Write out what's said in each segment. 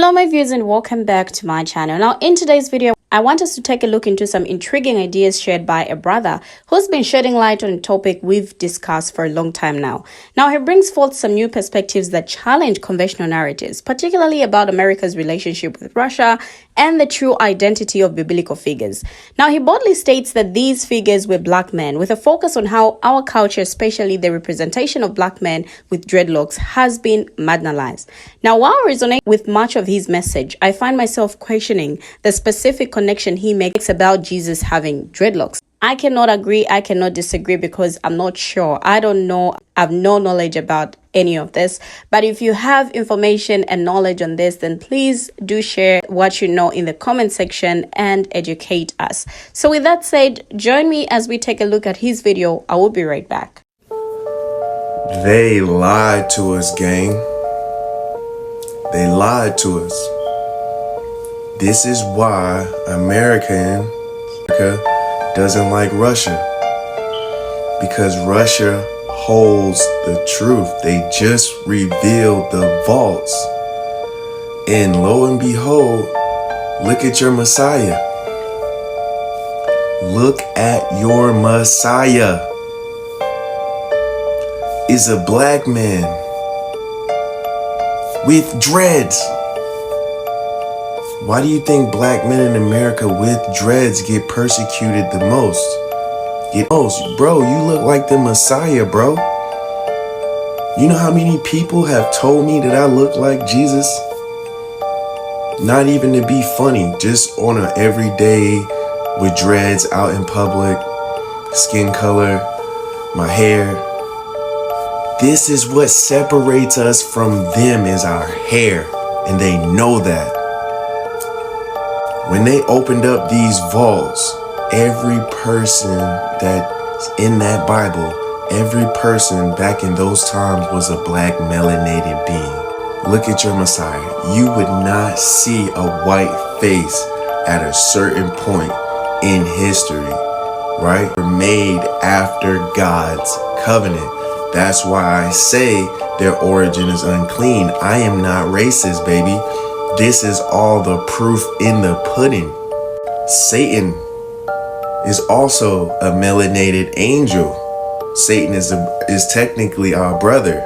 Hello my viewers and welcome back to my channel. Now in today's video, I want us to take a look into some intriguing ideas shared by a brother who's been shedding light on a topic we've discussed for a long time now. Now he brings forth some new perspectives that challenge conventional narratives, particularly about America's relationship with Russia and the true identity of biblical figures. Now he boldly states that these figures were black men, with a focus on how our culture, especially the representation of black men with dreadlocks, has been marginalized. Now while I resonate with much of his message, I find myself questioning the specific connection he makes about Jesus having dreadlocks. I cannot agree, I cannot disagree because I'm not sure. I don't know. I have no knowledge about any of this. But if you have information and knowledge on this, then please do share what you know in the comment section and educate us. So with that said, join me as we take a look at his video. I will be right back. They lied to us, gang. They lied to us. This is why America doesn't like Russia. Because Russia holds the truth. They just revealed the vaults. And lo and behold, look at your Messiah. Look at your Messiah. Is a black man with dreads. Why do you think black men in America with dreads get persecuted the most? Bro, you look like the Messiah, bro. You know how many people have told me that I look like Jesus? Not even to be funny, just on an everyday with dreads out in public, skin color, my hair. This is what separates us from them is our hair, and they know that. When they opened up these vaults, every person that's in that Bible, every person back in those times was a black melanated being. Look at your Messiah. You would not see a white face at a certain point in history, right? We're made after God's covenant. That's why I say their origin is unclean. I am not racist, baby. This is all the proof in the pudding. Satan is also a melanated angel. Satan is technically our brother,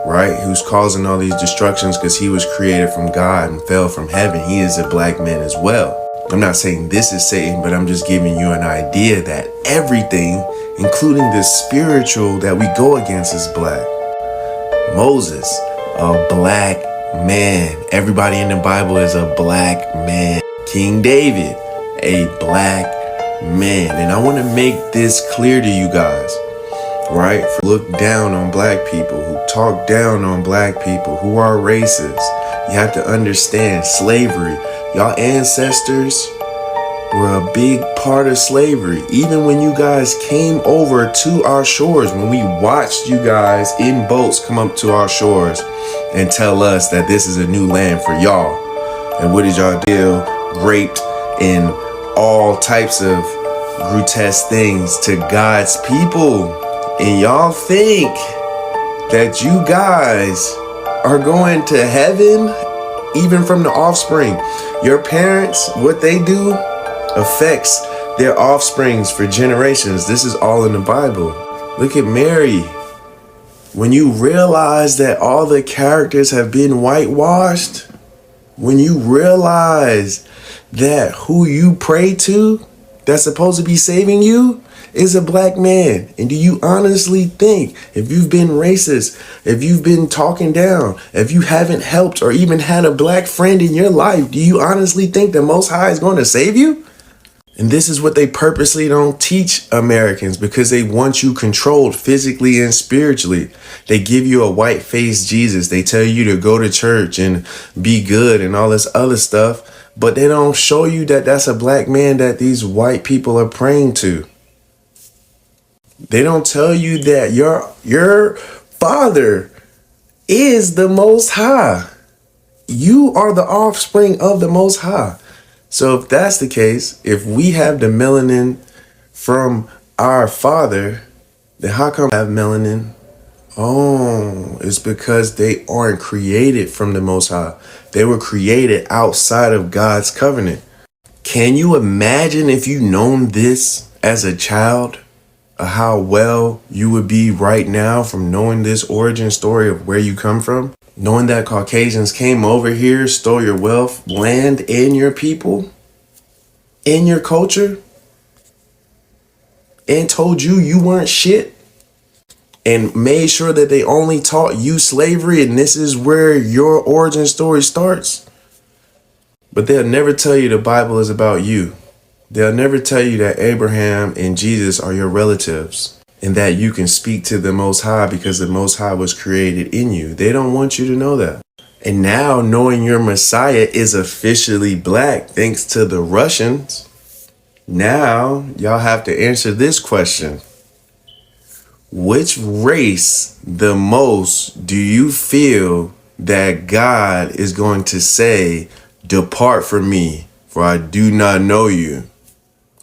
right? Who's causing all these destructions because he was created from God and fell from heaven. He is a black man as well. I'm not saying this is Satan, but I'm just giving you an idea that everything, including the spiritual that we go against, is black. Moses, a black man. Everybody in the Bible is a black man. King David, a black man. And I want to make this clear to you guys, right? Look down on black people, who talk down on black people, who are racist. You have to understand slavery. Y'all ancestors were a big part of slavery. Even when you guys came over to our shores, when we watched you guys in boats come up to our shores and tell us that this is a new land for y'all. And what did y'all do? Raped and all types of grotesque things to God's people. And y'all think that you guys are going to heaven even from the offspring. Your parents, what they do affects their offsprings for generations. This is all in the Bible. Look at Mary. When you realize that all the characters have been whitewashed, when you realize that who you pray to that's supposed to be saving you is a black man. And do you honestly think, if you've been racist, if you've been talking down, if you haven't helped or even had a black friend in your life, do you honestly think the Most High is going to save you? And this is what they purposely don't teach Americans, because they want you controlled physically and spiritually. They give you a white-faced Jesus. They tell you to go to church and be good and all this other stuff. But they don't show you that that's a black man that these white people are praying to. They don't tell you that your father is the Most High. You are the offspring of the Most High. So if that's the case, if we have the melanin from our father, then how come we have melanin Oh, it's because they aren't created from the Most High. They were created outside of God's covenant. Can you imagine if you known this as a child, how well you would be right now from knowing this origin story of where you come from? Knowing that Caucasians came over here, stole your wealth, land, and your people, and your culture, and told you you weren't shit, and made sure that they only taught you slavery, and this is where your origin story starts. But they'll never tell you the Bible is about you. They'll never tell you that Abraham and Jesus are your relatives and that you can speak to the Most High because the Most High was created in you. They don't want you to know that. And now knowing your Messiah is officially black thanks to the Russians, now y'all have to answer this question. Which race the most do you feel that God is going to say, "Depart from me, for I do not know you"?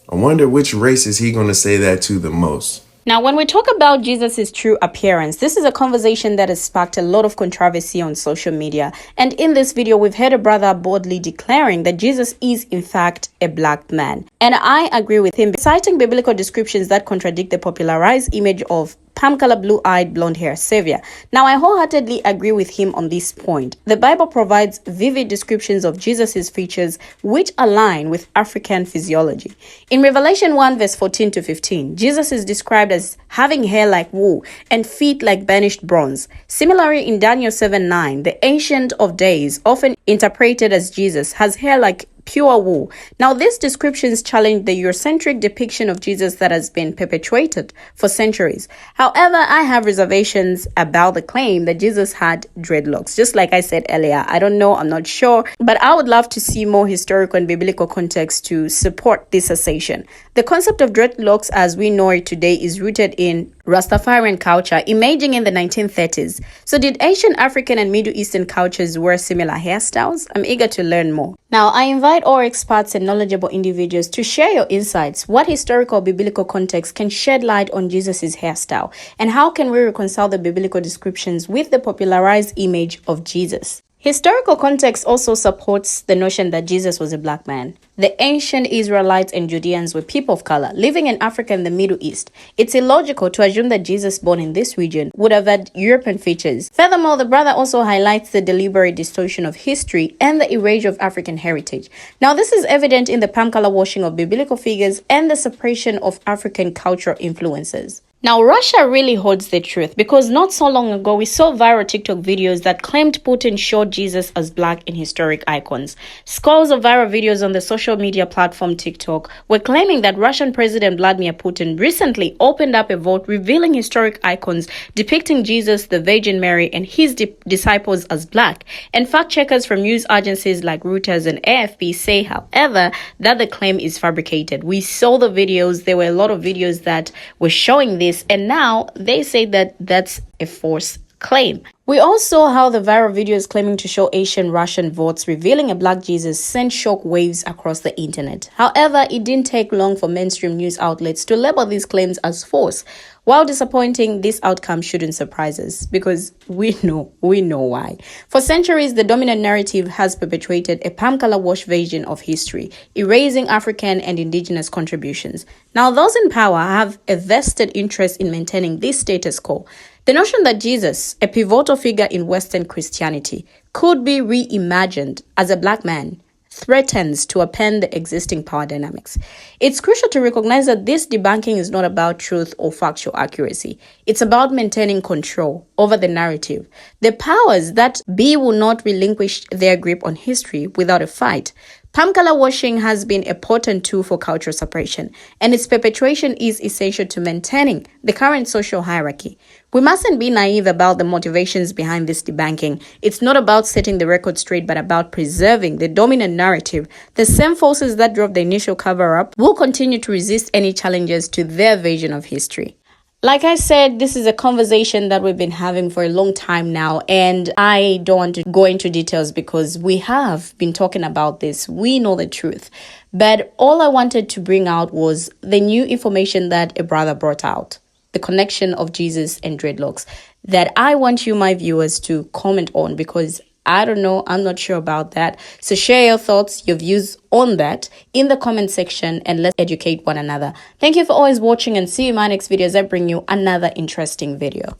I wonder which race is he going to say that to the most. Now, when we talk about Jesus' true appearance, this is a conversation that has sparked a lot of controversy on social media. And in this video, we've heard a brother boldly declaring that Jesus is, in fact, a black man. And I agree with him, citing biblical descriptions that contradict the popularized image of palm color, blue-eyed, blonde-haired savior. Now, I wholeheartedly agree with him on this point. The Bible provides vivid descriptions of Jesus's features which align with African physiology. In Revelation 1 verse 14 to 15, Jesus is described as having hair like wool and feet like burnished bronze. Similarly, in Daniel 7:9, the Ancient of Days, often interpreted as Jesus, has hair like pure wool. Now, these descriptions challenge the Eurocentric depiction of Jesus that has been perpetuated for centuries. However, I have reservations about the claim that Jesus had dreadlocks. Just like I said earlier, I don't know, I'm not sure, but I would love to see more historical and biblical context to support this assertion. The concept of dreadlocks as we know it today is rooted in Rastafarian culture emerging in the 1930s. So did Asian, African, and Middle Eastern cultures wear similar hairstyles? I'm eager to learn more. Now, I invite all experts and knowledgeable individuals to share your insights. What historical or biblical context can shed light on Jesus' hairstyle? And how can we reconcile the biblical descriptions with the popularized image of Jesus? Historical context also supports the notion that Jesus was a black man. The ancient Israelites and Judeans were people of color living in Africa and the Middle East. It's illogical to assume that Jesus born in this region would have had European features. Furthermore, the brother also highlights the deliberate distortion of history and the erasure of African heritage. Now, this is evident in the palm color washing of biblical figures and the suppression of African cultural influences. Now, Russia really holds the truth because not so long ago, we saw viral TikTok videos that claimed Putin showed Jesus as black in historic icons. Scores of viral videos on the social media platform TikTok were claiming that Russian President Vladimir Putin recently opened up a vote revealing historic icons depicting Jesus, the Virgin Mary, and his disciples as black. And fact checkers from news agencies like Reuters and AFP say, however, that the claim is fabricated. We saw the videos. There were a lot of videos that were showing this. And now they say that that's a false claim. We also saw how the viral videos claiming to show Asian Russian votes revealing a black Jesus sent shock waves across the internet. However, it didn't take long for mainstream news outlets to label these claims as false. While disappointing, this outcome shouldn't surprise us because we know why. For centuries, the dominant narrative has perpetuated a palm color wash version of history, erasing African and indigenous contributions. Now, those in power have a vested interest in maintaining this status quo. The notion that Jesus, a pivotal figure in Western Christianity, could be reimagined as a black man threatens to upend the existing power dynamics. It's crucial to recognize that this debunking is not about truth or factual accuracy. It's about maintaining control over the narrative. The powers that be will not relinquish their grip on history without a fight. Palm color washing has been a potent tool for cultural suppression, and its perpetuation is essential to maintaining the current social hierarchy. We mustn't be naive about the motivations behind this debunking. It's not about setting the record straight, but about preserving the dominant narrative. The same forces that drove the initial cover-up will continue to resist any challenges to their version of history. Like I said, this is a conversation that we've been having for a long time now, and I don't want to go into details because we have been talking about this. We know the truth. But all I wanted to bring out was the new information that a brother brought out. the connection of Jesus and dreadlocks that I want you, my viewers, to comment on, because I don't know, I'm not sure about that. So share your thoughts, your views on that in the comment section, and let's educate one another. Thank you for always watching, and see you in my next video as I bring you another interesting video.